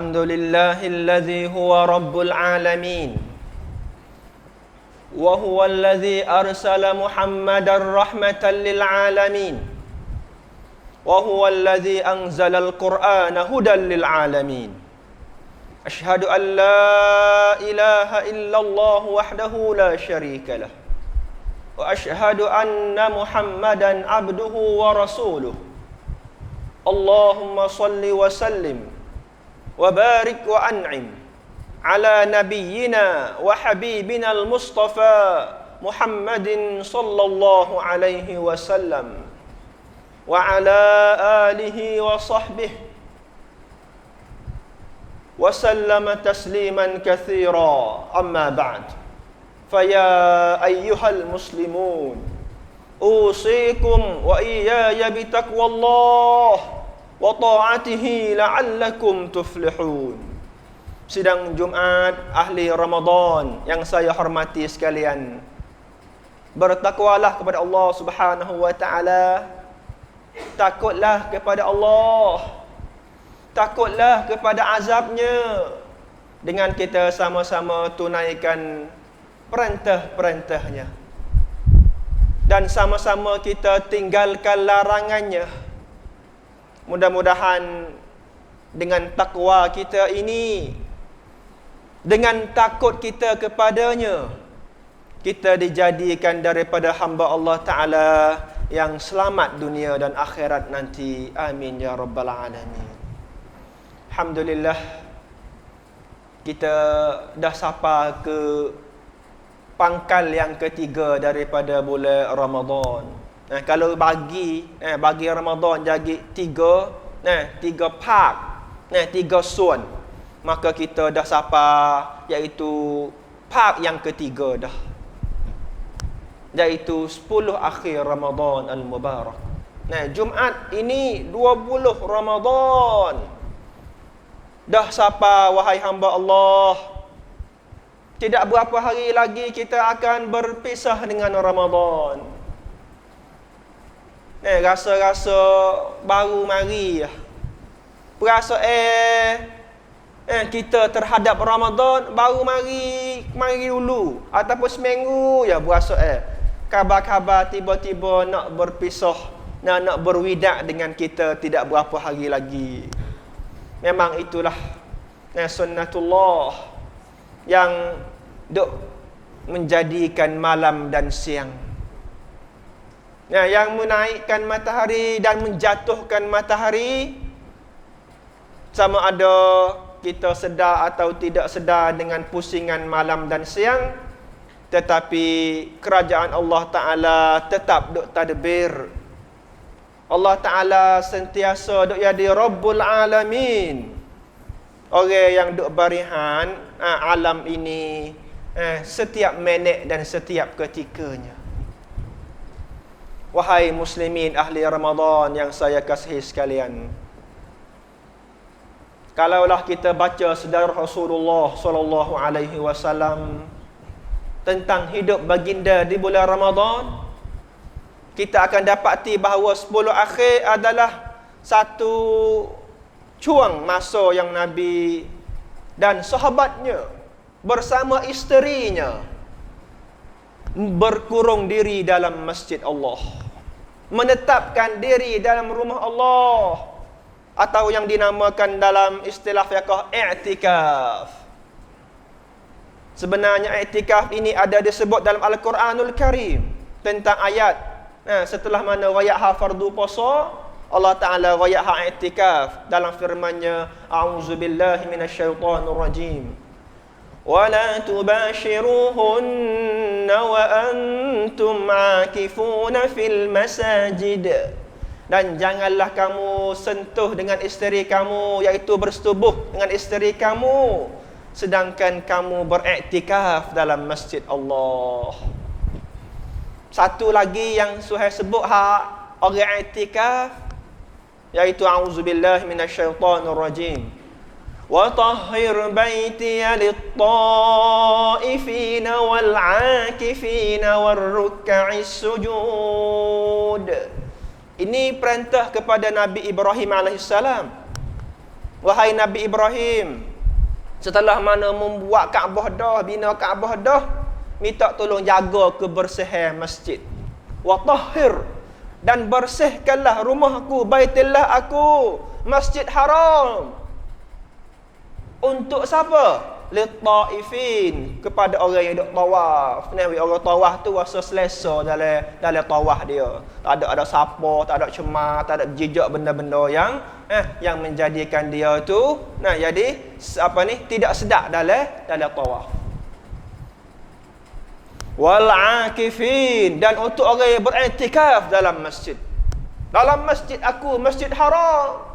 الحمد لله الذي هو رب العالمين وهو الذي أرسل محمدا رحمة للعالمين وهو الذي أنزل القرآن هدى للعالمين أشهد أن لا إله إلا الله وحده لا شريك له وأشهد أن محمدا عبده ورسوله اللهم صل وسلم وبارك وأنعم على نبينا وحبيبنا المصطفى محمد صلى الله عليه وسلم وعلى آله وصحبه وسلم تسليما كثيرا أما بعد فيا أيها المسلمون أوصيكم وإياي بتقوى الله وطاعته لعلكم تفلحون. Sidang Jumat ahli Ramadan yang saya hormati sekalian, bertakwalah kepada Allah Subhanahu wa taala. Takutlah kepada Allah, takutlah kepada azabnya, dengan kita sama-sama tunaikan perintah-perintahnya dan sama-sama kita tinggalkan larangannya. Mudah-mudahan dengan takwa kita ini, dengan takut kita kepadanya, kita dijadikan daripada hamba Allah Ta'ala yang selamat dunia dan akhirat nanti. Amin ya rabbal alamin. Alhamdulillah, kita dah sapa ke pangkal yang ketiga daripada bulan Ramadan. Kalau bagi Ramadan jadi tiga part, tiga sun, maka kita dah sapa iaitu part yang ketiga dah, iaitu 10 akhir Ramadan al-Mubarak. Jumaat ini 20 Ramadan. Dah sapa wahai hamba Allah. Tidak berapa hari lagi kita akan berpisah dengan Ramadan. Rasa-rasa baru mari. Perasa kita terhadap Ramadan baru mari dulu, ataupun seminggu ya berasa kabar-kabar tiba-tiba nak berpisah, nak berwidak dengan kita tidak berapa hari lagi. Memang itulah sunnatullah yang duk menjadikan malam dan siang, yang menaikkan matahari dan menjatuhkan matahari, sama ada kita sedar atau tidak sedar dengan pusingan malam dan siang, tetapi kerajaan Allah Ta'ala tetap duk tadbir. Allah Ta'ala sentiasa duk jadi Rabbul Alamin, orang yang duk barihan alam ini setiap minit dan setiap ketikanya. Wahai muslimin ahli Ramadan yang saya kasihi sekalian, kalaulah kita baca sejarah Rasulullah sallallahu alaihi wasallam tentang hidup baginda di bulan Ramadan, kita akan dapati bahawa 10 akhir adalah satu cuang masa yang Nabi dan sahabatnya bersama isterinya berkurung diri dalam masjid Allah, menetapkan diri dalam rumah Allah, atau yang dinamakan dalam istilah fiqh i'tikaf. Sebenarnya i'tikaf ini ada disebut dalam Al-Quranul Karim tentang ayat setelah mana raya'ha fardu puasa, Allah Ta'ala raya'ha i'tikaf dalam firman-Nya, a'udzubillahi minasyaitonir rajim, wala tubashiruhunna wa antum 'akifuna fil masajid, dan janganlah kamu sentuh dengan isteri kamu, iaitu bersetubuh dengan isteri kamu, sedangkan kamu beriktikaf dalam masjid Allah. Satu lagi yang Suhail sebut orang iktikaf, iaitu a'udzubillahi minasyaitonir rajim, wa tahhir baitiya lit-ta'ifina wal-'akifina war-ruk'is sujud. Ini perintah kepada Nabi Ibrahim AS Wahai Nabi Ibrahim, setelah mana membuat Kaabah dah, bina Kaabah dah, minta tolong jaga kebersihan masjid. Wa tahhir, dan bersihkanlah rumahku, baitullah aku, Masjid Haram. Untuk siapa? Lit-taifin, kepada orang yang duk tawaf. Nah, orang tawaf tu rasa selesa dalam tawaf dia. Tak ada siapa, tak ada cemar, tak ada jejak benda-benda yang menjadikan dia tu jadi tidak sedap dalam tawaf. Wal akifin, dan untuk orang yang beriktikaf dalam masjid. Dalam masjid aku, Masjid Haram.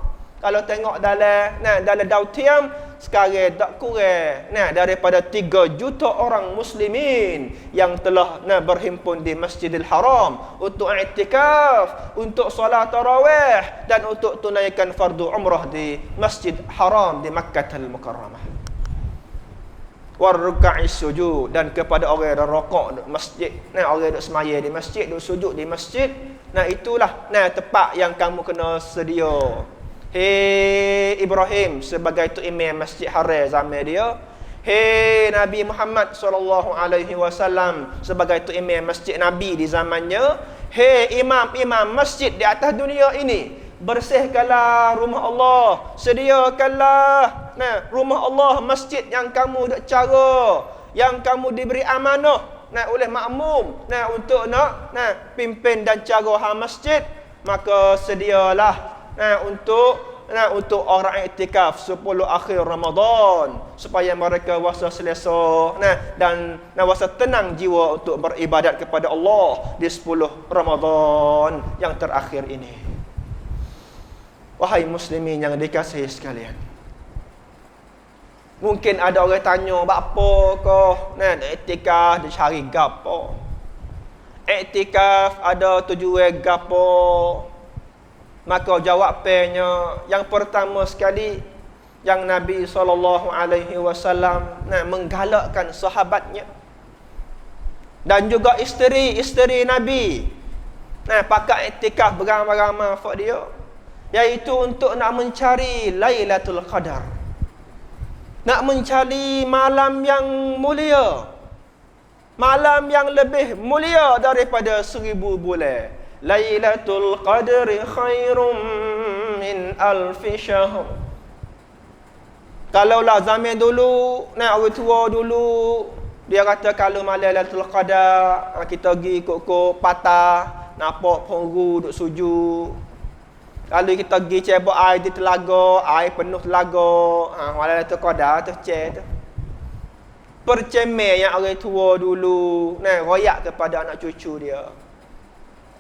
Kalau tengok dalam Dautiam sekarang tak kurang daripada 3 juta orang muslimin yang telah berhimpun di Masjidil Haram untuk i'tikaf, untuk solat tarawih dan untuk tunaikan fardu umrah di Masjid Haram di Makkahul Mukarramah. War ruk'is sujud, dan kepada orang yang rokok di masjid, orang yang duk semaya di masjid, duk sujud di masjid, itulah tempat yang kamu kena sedia. Hei Ibrahim sebagai tu imam Masjid Haram zaman dia. Hei Nabi Muhammad SAW sebagai tu imam Masjid Nabi di zamannya. Hei imam-imam masjid di atas dunia ini, bersihkanlah rumah Allah, sediakanlah rumah Allah, masjid yang kamu nak cara, yang kamu diberi amanah oleh makmum untuk pimpin dan cara masjid. Maka sedialah untuk orang iktikaf 10 akhir Ramadan, supaya mereka rasa selesa dan rasa tenang jiwa untuk beribadat kepada Allah di 10 Ramadan yang terakhir ini. Wahai muslimin yang dikasihi sekalian, mungkin ada orang tanya, apa kau iktikaf dia cari gapo? Iktikaf ada tujuan gapo? Maka jawapannya, yang pertama sekali, yang Nabi SAW menggalakkan sahabatnya dan juga isteri Nabi pakai iktikaf beramai-ramai untuk dia, iaitu untuk nak mencari Lailatul Qadar, nak mencari malam yang mulia, malam yang lebih mulia daripada 1000 bulan. Lailatul Qadri khairum min alfi syahr. Kalaulah zaman dulu, orang tua dulu, dia kata kalau malam Lailatul Qadar, kita pergi ikut patah, nampak penghulu duk sujud. Kalau kita pergi cebok air di telaga, air penuh telaga, malam Lailatul Qadar tu cek tu. Percemeh yang orang tua dulu, royak kepada anak cucu dia.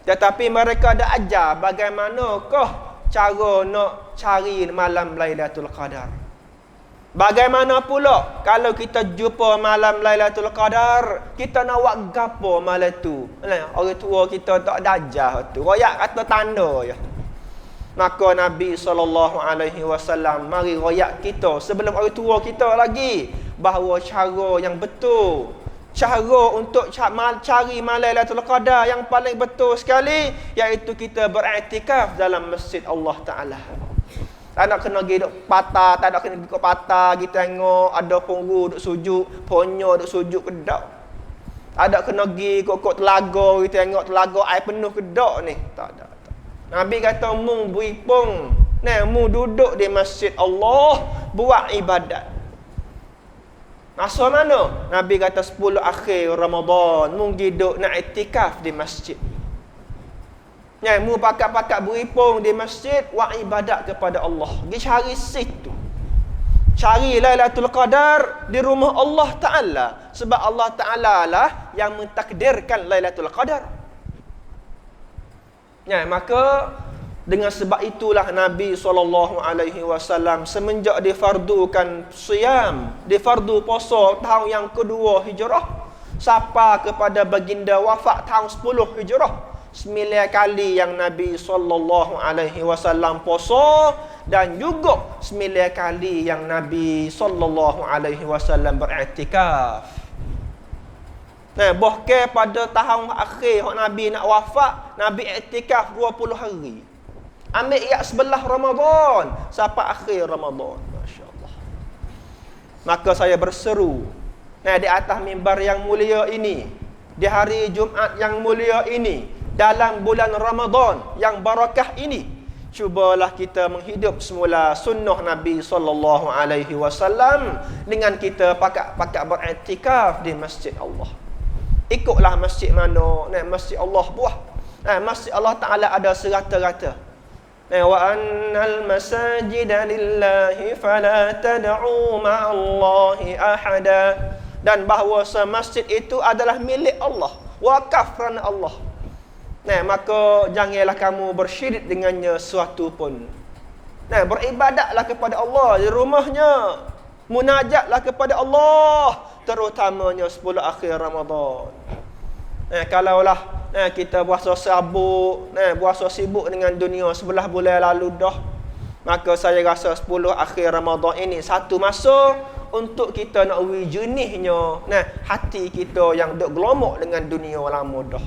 Tetapi mereka dah ajar bagaimanakah cara nak cari malam Lailatul Qadar. Bagaimana pula kalau kita jumpa malam Lailatul Qadar, kita nak buat gapo malam tu? Orang tua kita tak ada ajar tu. Royak kata tanda je. Maka Nabi SAW mari royak kita sebelum orang tua kita lagi, bahawa cara yang betul, cara untuk cari malam Lailatul Qadar yang paling betul sekali, iaitu kita beriktikaf dalam masjid Allah Ta'ala. Tak nak kena pergi duk patah, tak nak kena pergi patah, kita tengok ada penghulu duk sujud, ponyo duk sujud ke tak. Tak nak kena pergi kok telaga, kita tengok telaga air penuh ke tak ni. Tak ada. Nabi kata, mu beripung, mu duduk di masjid Allah, buat ibadat. Masa mana? Nabi kata 10 akhir Ramadan, mu duduk nak iktikaf di masjid. Mu pakat-pakat beripung di masjid, buat ibadat kepada Allah. Pergi cari situ. Cari Lailatul Qadar di rumah Allah Ta'ala. Sebab Allah Ta'ala lah yang mentakdirkan Lailatul Qadar. Maka dengan sebab itulah Nabi SAW semenjak difardukan siyam, difardu puasa tahun yang kedua hijrah, sampai kepada baginda wafat tahun 10 hijrah, 9 kali yang Nabi SAW puasa, dan juga 9 kali yang Nabi SAW beriktikaf. Bahkan pada tahun akhir Nabi nak wafat, Nabi iktikaf 20 hari. Ambil ayat sebelah Ramadan sampai akhir Ramadan. Masya-Allah. Maka saya berseru di atas mimbar yang mulia ini, di hari Jumaat yang mulia ini, dalam bulan Ramadan yang barakah ini, cubalah kita menghidup semula sunnah Nabi sallallahu alaihi wasallam dengan kita pakat beriktikaf di masjid Allah. Ikutlah masjid mana, masjid Allah buah. Masjid Allah Taala ada serata-rata. Wa annal masajida lillahi fala tad'u ma'allahi ahada. Dan bahawa masjid itu adalah milik Allah, wakaf kerana Allah. Maka janganlah kamu bersyirik dengannya sesuatu pun. Beribadatlah kepada Allah di rumahnya. Munajatlah kepada Allah, terutamanya 10 akhir Ramadan. Kalaulah kita puasa sibuk dengan dunia sebelah bulan lalu dah, maka saya rasa 10 akhir Ramadan ini satu masa untuk kita nak uji jenihnya hati kita yang duk gelomok dengan dunia lama dah.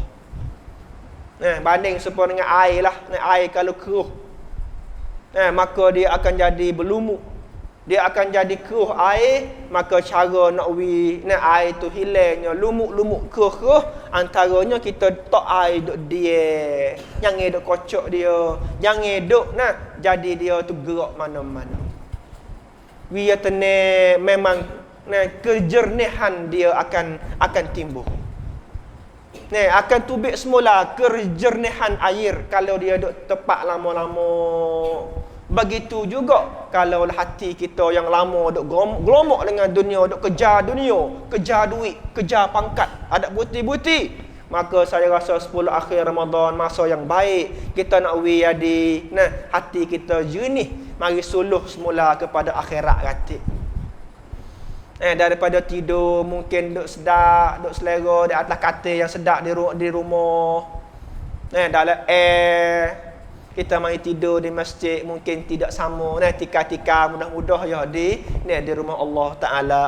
Banding supaya dengan air lah. Air kalau keruh, maka dia akan jadi berlumut. Dia akan jadi keruh air. Maka cara nak uji air tu hilangnya lumuk-lumuk keruh, antaranya kita tak air duk dia. Jangan duk kocok dia. Jangan duk jadi dia tu gerak mana-mana. Dia memang kejernihan dia akan timbul. Akan tubik semula kejernihan air kalau dia duk tepak lama-lama. Begitu juga kalau hati kita yang lama duk gelomok dengan dunia, duk kejar dunia, kejar duit, kejar pangkat, ada buti-buti, maka saya rasa 10 akhir Ramadan masa yang baik. Kita nak jadi hati kita jernih. Mari suluh semula kepada akhirat ratik. Daripada tidur mungkin duk sedap, duk selera di atas katil yang sedap di rumah. Dalam kita mari tidur di masjid mungkin tidak sama. Tika-tika mudah-mudah ya di rumah Allah Taala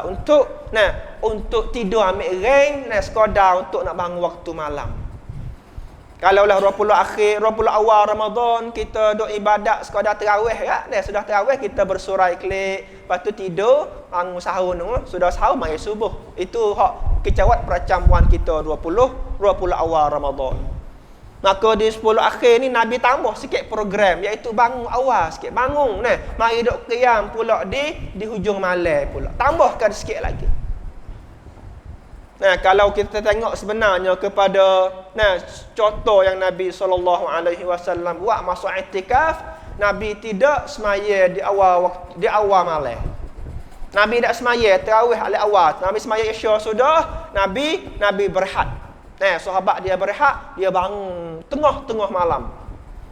untuk tidur ambil reng sekadar untuk nak bangun waktu malam. Kalaulah 20 awal Ramadan kita duk ibadat sekadar tarawih sudah tarawih kita bersurai klik, lepas tu tidur, bangun sahur sudah sahur mari subuh. Itu hak kecawat percampuan kita 20 awal Ramadan. Maka di 10 akhir ni Nabi tambah sikit program, iaitu bangun awal sikit, bangun mari duk qiyam pula di hujung malam pula. Tambahkan sikit lagi. Kalau kita tengok sebenarnya kepada contoh yang Nabi SAW buat masa iktikaf, Nabi tidak semaya di awal malam. Nabi tak semaya tarawih awal. Nabi semaya Isya sudah, Nabi berehat. Sahabat dia berehat, dia bangun tengah-tengah malam.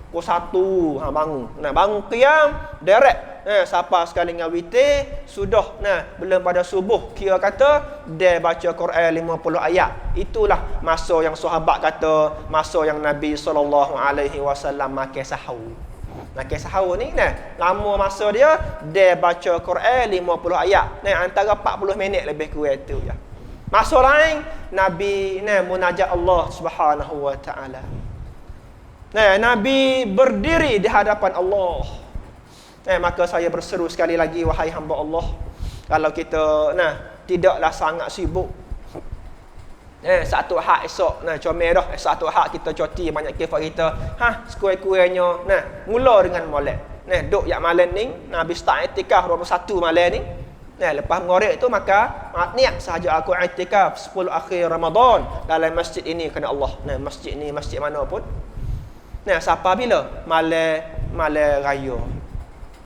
Pukul 1 bangun. Bangun qiyam direct. Siapa sekali dengan witir sudah belum pada subuh kira kata dia baca Quran 50 ayat. Itulah masa yang sahabat kata masa yang Nabi SAW makan sahur. Makan sahur ni lama masa dia baca Quran 50 ayat. Antara 40 minit lebih kurang tu ya. Masa lain Nabi munajat Allah Subhanahu wa taala. Nabi berdiri di hadapan Allah. Maka saya berseru sekali lagi, wahai hamba Allah, kalau kita tidaklah sangat sibuk. Satu hak esok comel dah, satu hak kita cuti banyak kifat kita. Sekurang-kurangnya mula dengan molek. Duk yak malam ni Nabi start iktikaf 21 malam ni. Lepas mengorek tu maka niat sahaja aku iktikaf 10 akhir Ramadan dalam masjid ini kerana Allah. Masjid ni masjid mana pun. Siapa bila? Malam raya.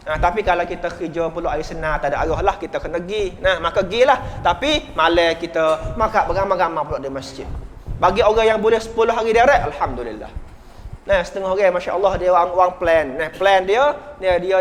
Tapi kalau kita kerja pula hari Senin tak ada arah lah, kita kena pergi. Maka pergilah. Tapi malam kita maka beramai-ramai pula di masjid. Bagi orang yang boleh 10 hari direct, alhamdulillah. Setengah orang masya-Allah dia orang plan. Plan dia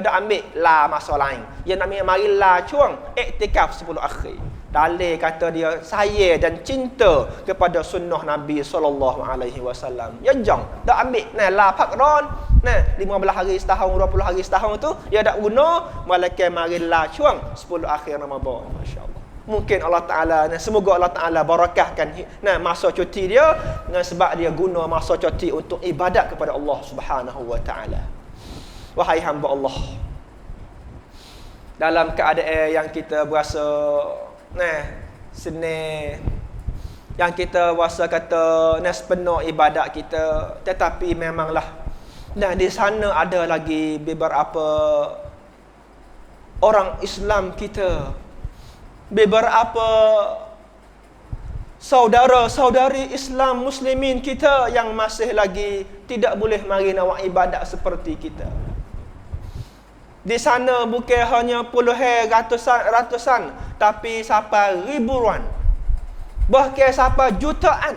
dah ambil lah masa lain. Dia nak mari lah cuang iktikaf 10 akhir. Dalil kata dia saya dan cinta kepada sunnah Nabi SAW. Ya jang dah ambil la fakron 15 hari setahun, 20 hari setahun tu dia dak guna malaikat mari la cuang 10 akhir Ramadan. Masya-Allah. Mungkin Allah Taala semoga Allah Taala barakahkan masa cuti dia sebab dia guna masa cuti untuk ibadat kepada Allah Subhanahu wa taala. wahai hamba Allah, dalam keadaan yang kita berasa senang, yang kita rasa kata sepenuh ibadat kita, tetapi memanglah di sana ada lagi beberapa orang Islam kita, beberapa saudara-saudari Islam muslimin kita yang masih lagi tidak boleh mari nak buat ibadat seperti kita. Di sana bukan hanya puluhan, ratusan, tapi sampai ribuan, bahkan sampai jutaan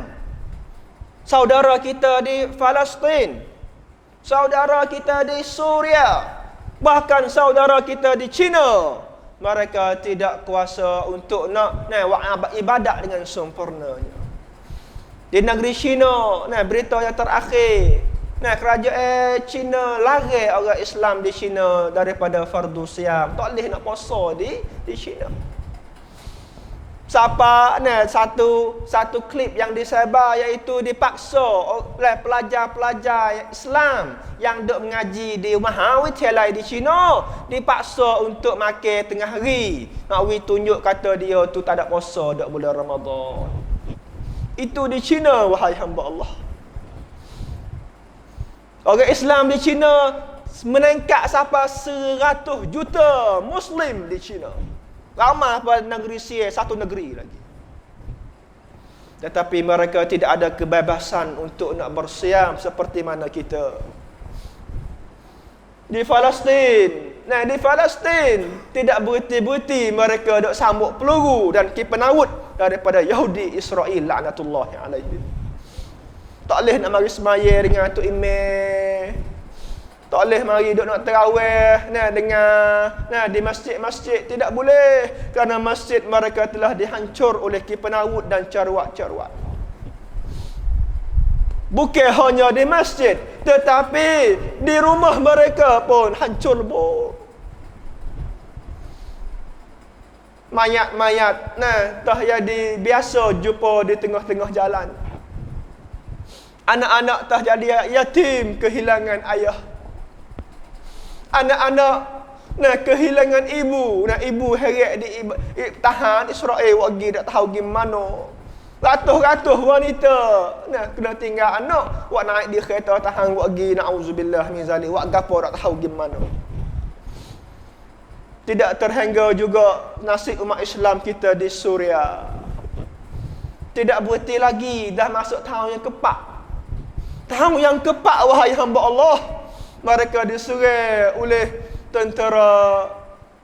saudara kita di Palestin, saudara kita di Suria, bahkan saudara kita di China. Mereka tidak kuasa untuk nak buat ibadat dengan sempurnanya. Di negeri China, berita yang terakhir, kerajaan China larang orang Islam di China daripada fardu siam. Tak boleh nak puasa di China. Siapa satu klip yang disebar, iaitu dipaksa oleh pelajar-pelajar Islam yang duk mengaji di Mahawidyailai di China, dipaksa untuk makan tengah hari. Nak tunjuk kata dia tu tak ada puasa dak bulan Ramadan. Itu di China, wahai hamba Allah. Orang Islam di China meningkat sampai 100 juta Muslim di China. Ramai pada negeri Sia, satu negeri lagi. Tetapi mereka tidak ada kebebasan untuk nak bersiam seperti mana kita. Di Palestin, di Palestin tidak berhenti-berhenti mereka dok sambut peluru dan kipenawut daripada Yahudi Israel laknatullahi alaihi. Tak boleh nak mari semaya dengan Tok Imam. Tak boleh mari duk nak tarawih dengan di masjid-masjid, tidak boleh, kerana masjid mereka telah dihancur oleh kipenawut dan carwat-carwat. Bukan hanya di masjid, tetapi di rumah mereka pun hancur lebur. Mayat-mayat tak jadi biasa jumpa di tengah-tengah jalan. Anak-anak tak jadi yatim kehilangan ayah. Anak-anak kehilangan ibu, ibu heret di tahan Israel wagi tak tahu gimana. Ratus-ratus wanita kena tinggal anak, wak naik di kereta tahan wagi, na'udzubillah min zalik, wak gapo tak tahu gimana. Tidak terhingga juga nasib umat Islam kita di Suria. Tidak berhenti lagi, dah masuk tahun yang keempat. Tahun yang keempat, wahai hamba Allah, mereka diserang oleh tentera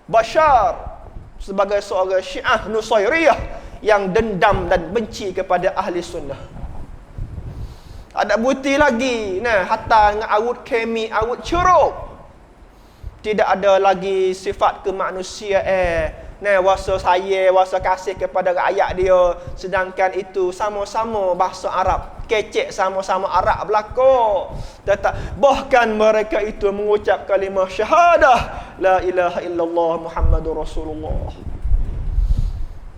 Bashar sebagai seorang Syiah Nusairiyah yang dendam dan benci kepada ahli sunnah. Ada bukti lagi, hatta dengan awut kemi, awut curug. Tidak ada lagi sifat kemanusiaan. Wasa saya, wasa kasih kepada rakyat dia. Sedangkan itu sama-sama bahasa Arab. Kecek sama-sama Arab belaka. Bahkan mereka itu mengucap kalimah syahadah, la ilaha illallah Muhammadur Rasulullah.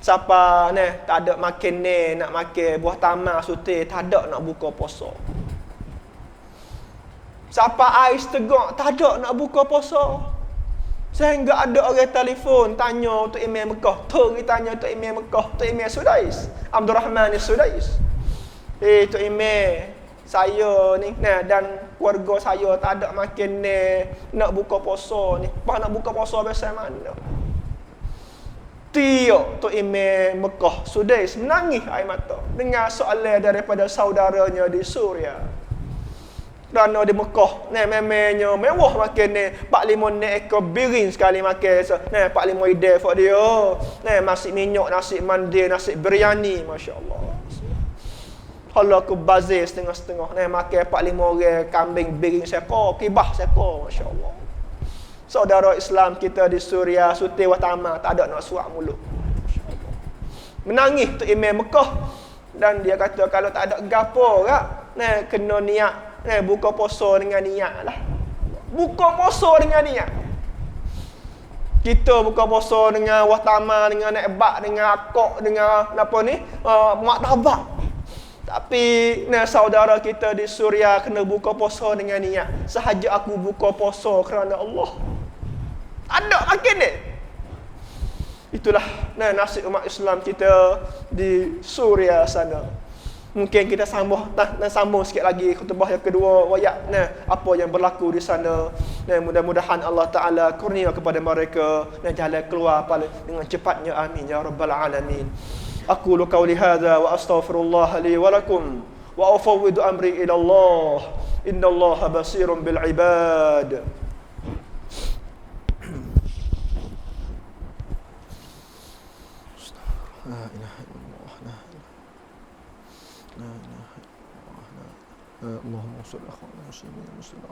Siapa tak ada makan nak makan buah tamak suti, tak ada nak buka puasa. Siapa ais tegak, tak ada nak buka puasa. Sehingga ada orang telefon tanya Tok Imam Mekah, tanya Tok Imam Mekah, Tok Imam Sudais, Abdul Rahman Sudais. Tok Imam, saya ni dan keluarga saya tak ada makan nak buka puasa ni. Apa nak buka puasa biasa mana? Tiok Tok Imam Mekah Sudais menangis air mata dengar soalan daripada saudaranya di Suria. Kerana di Mekah memangnya mewah makan 4-5 ekor biring sekali makan. 4-5 idea for dia. Nasi minyak, nasi mandi, nasi biryani, masya-Allah. Kalau aku bazir setengah-setengah makan 4-5 orang kambing biring sekor, kibah sekor, masya-Allah. Saudara Islam kita di Suria suti watama tak ada nak suak mulut. Masya-Allah. Menangis tu Imam Mekah dan dia kata kalau tak ada gapo kak, kena niat buka puasa dengan niat lah. Buka puasa dengan niat. Kita buka puasa dengan watama, dengan nekbak, dengan akok, dengan apa ni, martabak. Tapi saudara kita di Suria kena buka puasa dengan niat, sahaja aku buka puasa kerana Allah. Ada makin ni. Itulah nasib umat Islam kita di Suria sana. Mungkin kita sambung sikit lagi khutbah yang kedua, wayak apa yang berlaku di sana. Mudah-mudahan Allah Taala kurnia kepada mereka jalan keluar dengan cepatnya, amin ya rabbal alamin. Aqulu qawli hadza wa astaghfirullah li wa lakum wa ufawwidu amri ila Allah. Innallaha basirun bil ibad. Allahumma salli ala muslimin muslimin.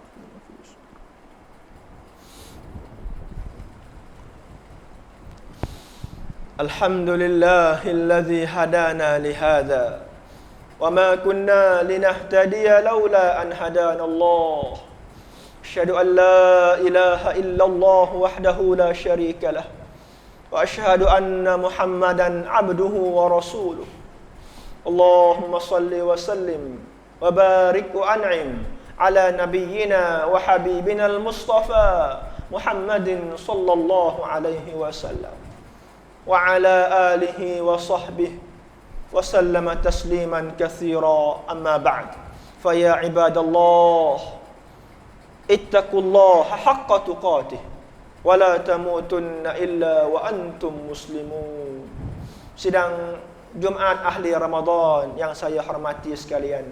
Alhamdulillahilladzi hadana lihadza wa ma kunna linahtadiya laula an hadana Allah. Asyhadu an la ilaha illallah wahdahu la syarika lah wa asyhadu anna Muhammadan abduhu wa rasuluh. Allahumma salli wa sallim wa barik wa an'im ala nabiyyina wa habibina al-Mustafa Muhammadin sallallahu alaihi wasallam wa ala alihi wa sahbihi wa sallama tasliman katsira, amma ba'd. Fa ya ibadallah ittaqullaha haqqa tuqatih wa la tamutunna illa wa antum muslimun. Sidang Jumaat ahli Ramadan yang saya hormati sekalian,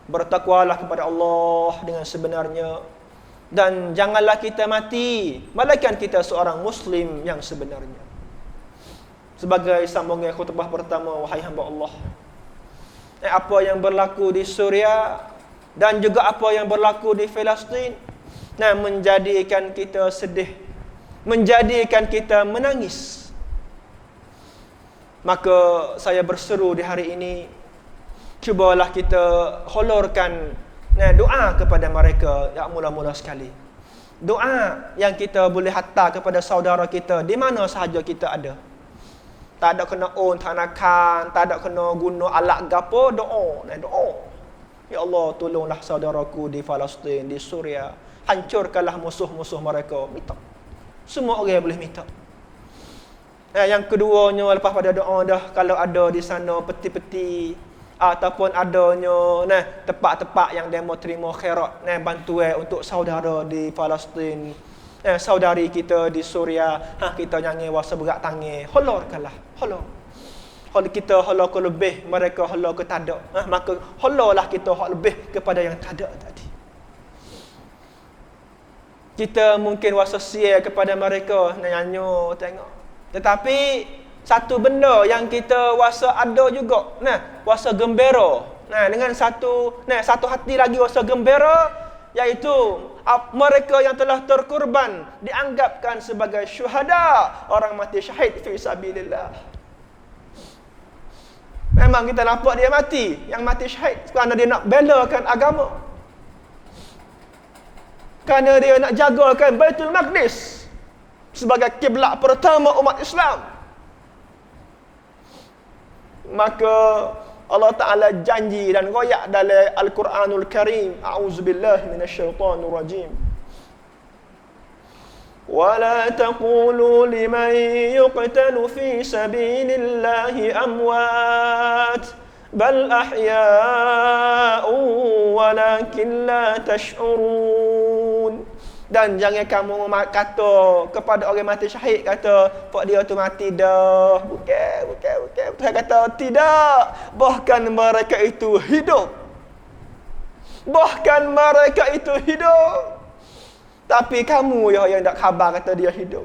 bertakwalah kepada Allah dengan sebenarnya, dan janganlah kita mati melainkan kita seorang muslim yang sebenarnya. Sebagai sambungan khutbah pertama, wahai hamba Allah, apa yang berlaku di Suria dan juga apa yang berlaku di Palestin menjadikan kita sedih, menjadikan kita menangis. Maka saya berseru di hari ini, cubalah kita hulurkan doa kepada mereka yang mula-mula sekali. Doa yang kita boleh hantar kepada saudara kita di mana sahaja kita ada. Tak ada kena thanakan, tak ada kena guna alat gapo, doa. Ya Allah, tolonglah saudaraku di Palestin, di Suria. Hancurkanlah musuh-musuh mereka. Minta. Semua orang boleh minta. Yang keduanya, lepas pada doa dah, kalau ada di sana peti-peti ataupun adanya tempat-tempat yang demo terima khairat, bantuan untuk saudara di Palestin, saudari kita di Suria, kita nyanyi wasa berat tangi, hulurkanlah, hulur. Kalau kita hulur ke lebih, mereka hulur ke tak ada, maka hulurlah kita lebih kepada yang tak ada tadi. Kita mungkin wasa sia kepada mereka, nyanyi tengok. Tetapi satu benda yang kita wasa ada juga, wasa gembira. Dengan satu hati lagi wasa gembira, iaitu mereka yang telah terkorban dianggapkan sebagai syuhada, orang mati syahid fi sabilillah. Memang kita nampak dia mati, yang mati syahid kerana dia nak belakan agama, kerana dia nak jagakan Baitul Maqdis sebagai kiblat pertama umat Islam. Maka Allah Ta'ala janji dan royak dalam Al-Quranul Karim, a'udzubillahi minasyaitanir rajim, وَلَا تَقُولُوا لِمَنْ يُقْتَلُ فِي سَبِيلِ اللَّهِ أَمْوَاتٌ بَلْ أَحْيَاءٌ وَلَكِنْ لَا تَشْعُرُونَ. Dan jangan kamu kata kepada orang mati syahid, kata pak dia tu mati dah. Bukan. Tuhan kata tidak. Bahkan mereka itu hidup. Tapi kamu yang tak khabar kata dia hidup.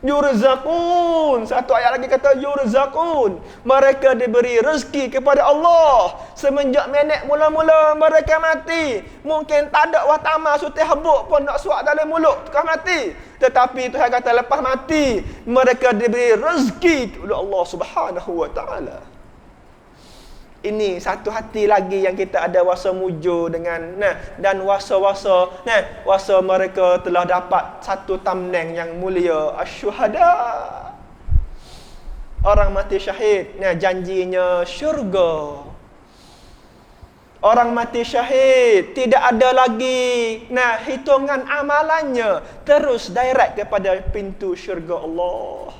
Yurzaqun. Satu ayat lagi kata yurzaqun. Mereka diberi rezeki kepada Allah. Semenjak menek mula-mula mereka mati, mungkin tak ada watama sutih habuk pun nak suak dalam mulut tukar mati. Tetapi Tuhan kata lepas mati mereka diberi rezeki oleh Allah Subhanahu wa taala. Ini satu hati lagi yang kita ada wasa muju dengan dan wasa-wasa mereka telah dapat satu tamneng yang mulia, asyuhada. Orang mati syahid janjinya syurga. Orang mati syahid tidak ada lagi hitungan amalannya, terus direct kepada pintu syurga Allah.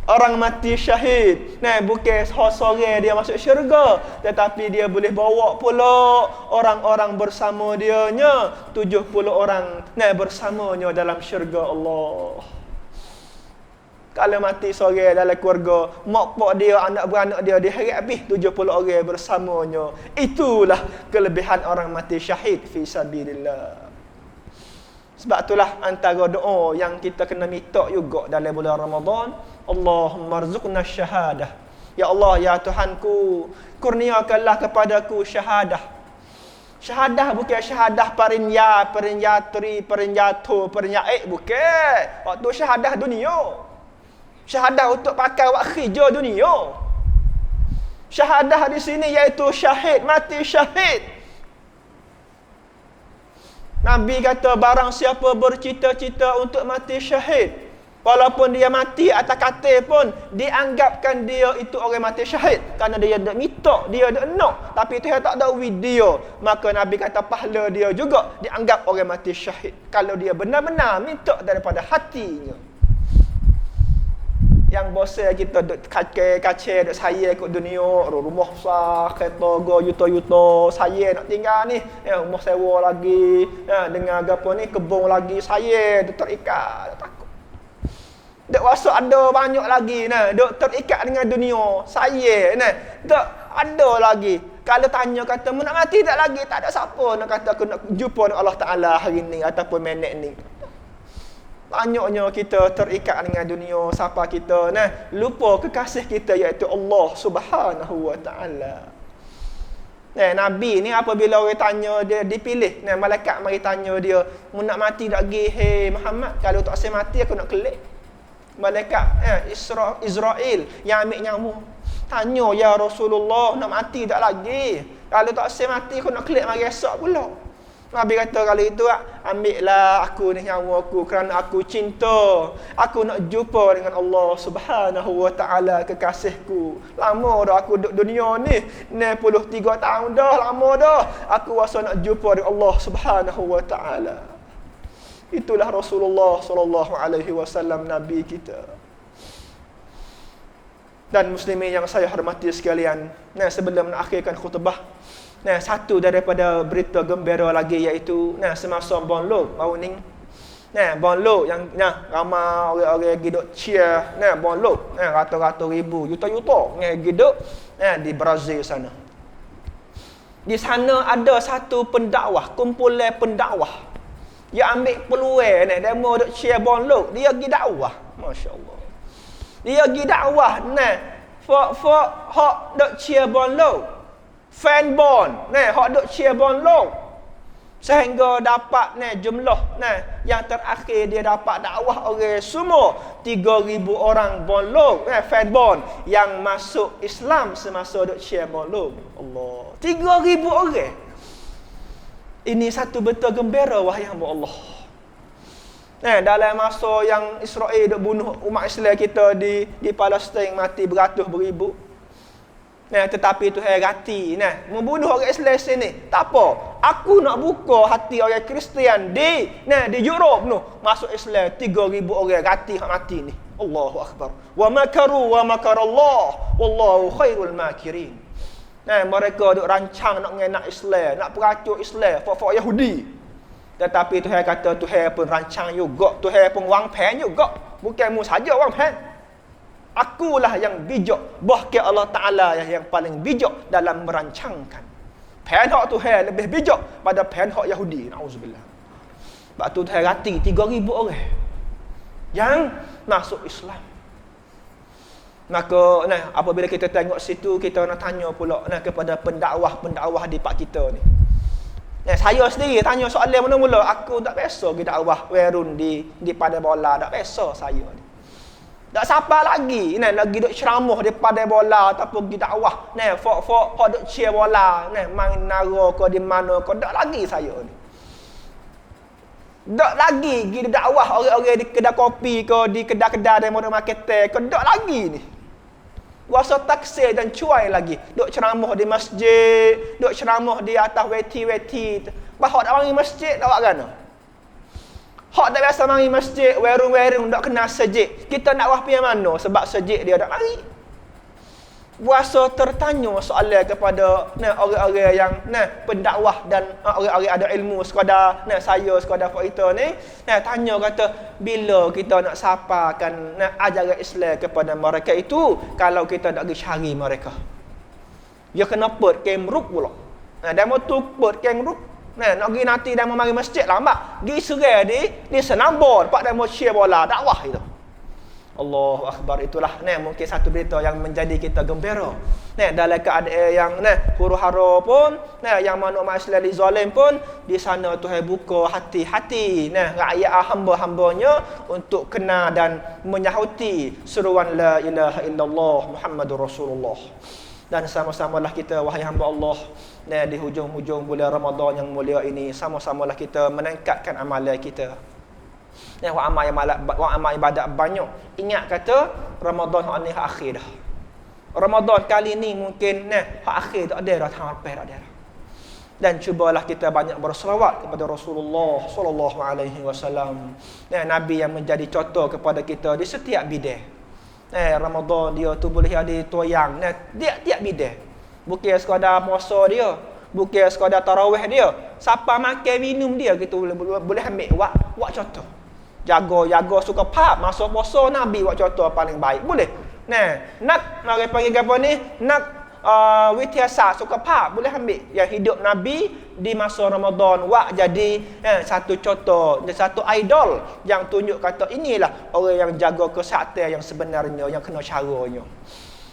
Orang mati syahid bukan seorang dia masuk syurga, tetapi dia boleh bawa pula orang-orang bersama dianya, 70 orang bersamanya dalam syurga Allah. Kalau mati seorang dalam keluarga, mak pak dia, anak beranak dia diheret habis 70 orang bersamanya. Itulah kelebihan orang mati syahid fi sabilillah. Sebab itulah antara doa yang kita kena minta juga dalam bulan Ramadan, Allahumma rzuqna syahadah. Ya Allah, ya Tuhanku, kurniakanlah kepadaku syahadah. Syahadah bukan syahadah perinya, perinyatri, perinyatu, perinyaik, bukan. Waktu syahadah dunia. Syahadah untuk pakai wak khija dunia. Syahadah di sini iaitu syahid, mati syahid. Nabi kata barang siapa bercita-cita untuk mati syahid, walaupun dia mati atas katil pun, dianggapkan dia itu orang mati syahid. Kerana dia ada minta, dia ada nak, tapi Tuhan tak ada video. Maka Nabi kata pahala dia juga dianggap orang mati syahid, kalau dia benar-benar minta daripada hatinya. Yang bosan kita duk kacau duk saya kat dunia, rumah besar, kereta go yuta-yuta, saya nak tinggal ni, rumah sewa lagi, dengan apa ni, kebun lagi, saya duk terikat, takut. Duk masuk ada banyak lagi, duk terikat dengan dunia, saya duk ada lagi. Kalau tanya kata, nak mati tak lagi, tak ada siapa nak kata aku nak jumpa dengan Allah Ta'ala hari ni ataupun minit ni. Banyaknya kita terikat dengan dunia, siapa kita lupa kekasih kita iaitu Allah Subhanahu wa Ta'ala. Nabi ni apabila orang tanya dia dipilih, malaikat mari tanya dia, "Mu nak mati tak lagi, hey Muhammad? Kalau tak saya mati aku nak kelik." Malaikat Israel yang ambil nyawa tanya, "Ya Rasulullah, nak mati tak lagi? Kalau tak saya mati aku nak kelik mari esok pula." Nabi kata, kalau itu ambillah aku ni nyawa aku, kerana aku cinta. Aku nak jumpa dengan Allah Subhanahu wa Ta'ala, kekasihku. Lama dah aku duduk dunia ni, 63 tahun dah, lama dah. Aku rasa nak jumpa dengan Allah Subhanahu wa Ta'ala. Itulah Rasulullah sallallahu alaihi wasallam, Nabi kita. Dan muslimin yang saya hormati sekalian, sebelum mengakhirkan khutbah, satu daripada berita gembira lagi iaitu semasa Bonlok baru ni, Bonlok yang ramai orang-orang giduk cheer Bonlok, ratus-ratus ribu, juta-juta giduk di Brazil sana. Di sana ada satu pendakwah, kumpulan pendakwah yang ambil peluang demo duk cheer Bonlok, dia pergi dakwah. Masya-Allah. Dia pergi dakwah hak duk cheer Bonlok. Fanbon hak duk cheer Bonlok, sehingga dapat jumlah yang terakhir dia dapat dakwah orang semua 3,000 orang Bonlok fanbon yang masuk Islam semasa duk cheer Bonlok. Allah, 3,000 orang. Ini satu berita gembira wahai hamba Allah. Dalam masa yang Israel duk bunuh umat Islam kita di Palestin, mati beratus beribu. Tetapi Tuhan rati membunuh orang Islam sini. Tak apa, aku nak buka hati orang Kristian di Europe tu masuk Islam. 3,000 orang rati hak mati ni. Allahu akbar. Wa makaru wa makarallah wallahu khairul makirin. Mereka duk rancang nak ngenak Islam, nak peracuk Islam, fak-fak Yahudi. Tetapi Tuhan kata Tuhan pun rancang juga, Tuhan pun wang pen juga. Bukan mu saja wang pen. Akulah yang bijak, bahkan Allah Ta'ala yang paling bijak dalam merancangkan. Pen hak Tuhan lebih bijak pada pen hak Yahudi. Na'udzubillah. Sebab tu Tuhan rati 3,000 orang yang masuk Islam. Maka apabila kita tengok situ, kita nak tanya pula kepada pendakwah-pendakwah di pak kita ni. Saya sendiri tanya soalan mula-mula, aku tak biasa pergi dakwah werun di padai bola, tak biasa saya ni. Tak siapa lagi lagi duk ceramah di padai bola ataupun pergi dakwah fok duk cheer bola main nara ke di mana ke, tak lagi saya ni. Tak lagi pergi dakwah orang-orang di kedai kopi ke, di kedai-kedai demo market ke, tak lagi ni. Puasa taksir dan cuai lagi. Duk ceramah di masjid, duk ceramah di atas weti-weti. Bahak tak mari masjid, tak buat gana. Hak tak biasa mari masjid, werung-werung tak kenal sejik. Kita nak wah pergi mana sebab sejik dia tak mari. Puasa tertanya soalan kepada orang-orang yang pendakwah dan orang-orang ada ilmu sekadar saya sekadar Pak Ita ni tanya kata bila kita nak sapakan ajaran Islam kepada mereka itu kalau kita nak pergi cari mereka. Dia kena put kemruk pula. Demo tu put kemruk. Nak pergi nanti demo mari masjid lambat. Pergi serai di senambor pak demo share bola dakwah itu. Allahu Akbar, itulah mungkin satu berita yang menjadi kita gembira. Dalam keadaan yang huru-hara pun yang mana umat Islam dizalim pun di sana Tuhan buka hati-hati rakyat hamba-hambanya untuk kenal dan menyahuti seruan la ilaha illallah Muhammadur Rasulullah. Dan sama-samalah kita wahai hamba Allah di hujung-hujung bulan Ramadan yang mulia ini, sama-samalah kita meningkatkan amalan kita. Wa amal ibadat banyak. Ingat kata Ramadan hak ni hak akhir dah. Ramadan kali ni mungkin hak akhir tak ada dah, tahun lepas tak ada dah. Dan cubalah kita banyak berselawat kepada Rasulullah sallallahu alaihi wasallam. Nabi yang menjadi contoh kepada kita di setiap bidang. Ramadan dia tu boleh ada toyang tiap bidang. Bukan sekadar puasa dia, bukan sekadar tarawih dia. Siapa makan minum dia kita boleh ambil wak contoh. Jaga suka pap masuk puasa Nabi buat contoh paling baik. Boleh. Nak mari panggil apa ni? Nak witiasa suka pap boleh ambil yang hidup Nabi di masa Ramadan wak jadi satu contoh, satu idol yang tunjuk kata inilah orang yang jaga kesihatan yang sebenarnya, yang kena caranya.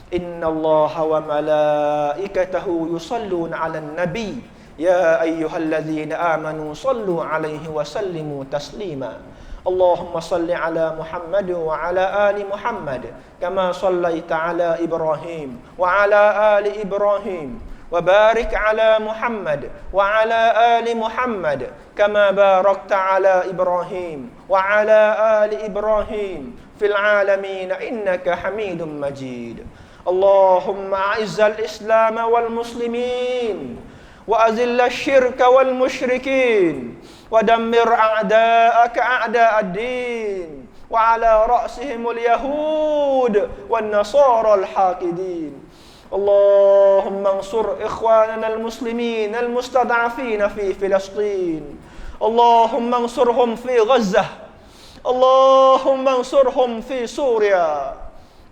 Innallaha wa malaikatahu yusalluna 'alan nabi ya ayyuhalladzina amanu sallu 'alaihi wa sallimu taslima. Allahumma salli ala Muhammad wa ala ali Muhammad kama sallaita ala Ibrahim wa ala ali Ibrahim wa barik ala Muhammad wa ala ali Muhammad kama barakta ala Ibrahim wa ala ali Ibrahim fil alamin innaka Hamidum Majid. Allahumma a'izzal Islam wal muslimin wa azilla syirka wal musyrikin ودمر أعداءك أعداء الدين وعلى رأسهم اليهود والنصارى الحاقدين. اللهم انصر إخواننا المسلمين المستضعفين في فلسطين. اللهم انصرهم في غزة. اللهم انصرهم في سوريا.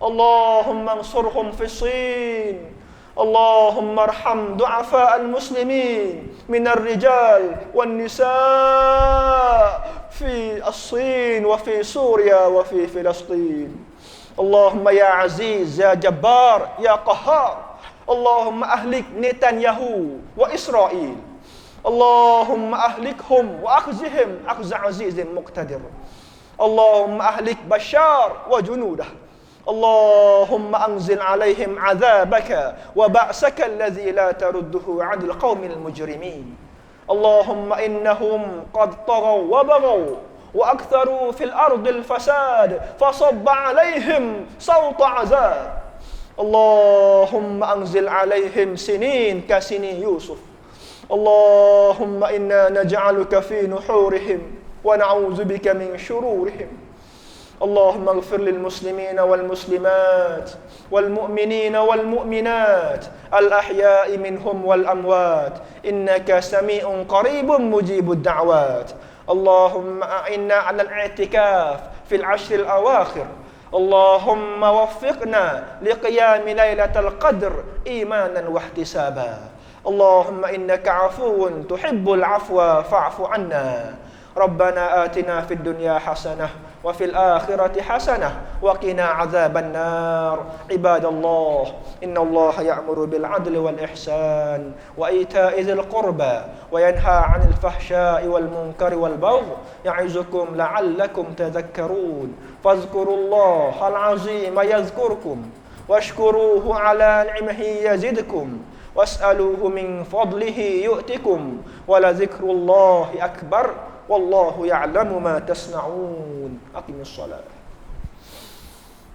اللهم انصرهم في الصين. اللهم ارحم ضعفاء المسلمين من الرجال والنساء في الصين وفي سوريا وفي فلسطين. اللهم يا عزيز يا جبار يا قهار اللهم أهلك نتنياهو وإسرائيل. اللهم أهلكهم وأخزهم أخذ عزيز مقتدر. اللهم أهلك بشار وجنوده. اللهم أنزل عليهم عذابك وبأسك الذي لا ترده عن القوم المجرمين. اللهم إنهم قد طغوا وبغوا وأكثروا في الأرض الفساد فصب عليهم صوت عذاب. اللهم أنزل عليهم سنين كسنين يوسف. اللهم إنا نجعلك في نحورهم ونعوذ بك من شرورهم. اللهم اغفر للمسلمين والمسلمات والمؤمنين والمؤمنات الأحياء منهم والأموات إنك سميع قريب مجيب الدعوات. اللهم أعنا على الاعتكاف في العشر الأواخر. اللهم وفقنا لقيام ليلة القدر إيمانا واحتسابا. اللهم إنك عفو تحب العفو فاعف عنا. ربنا آتنا في الدنيا حسنة وفي الآخرة حسنة وقنا عذاب النار. عباد الله إن الله يأمر بالعدل والإحسان وإيتاء ذي القربى وينهى عن الفحشاء والمنكر والبغي يعظكم لعلكم تذكرون. فاذكروا الله العظيم يذكركم واشكروه على نعمه يزدكم واسألوه من فضله يؤتكم ولذكر الله أكبر والله يعلم ما تصنعون. أقم الصلاة.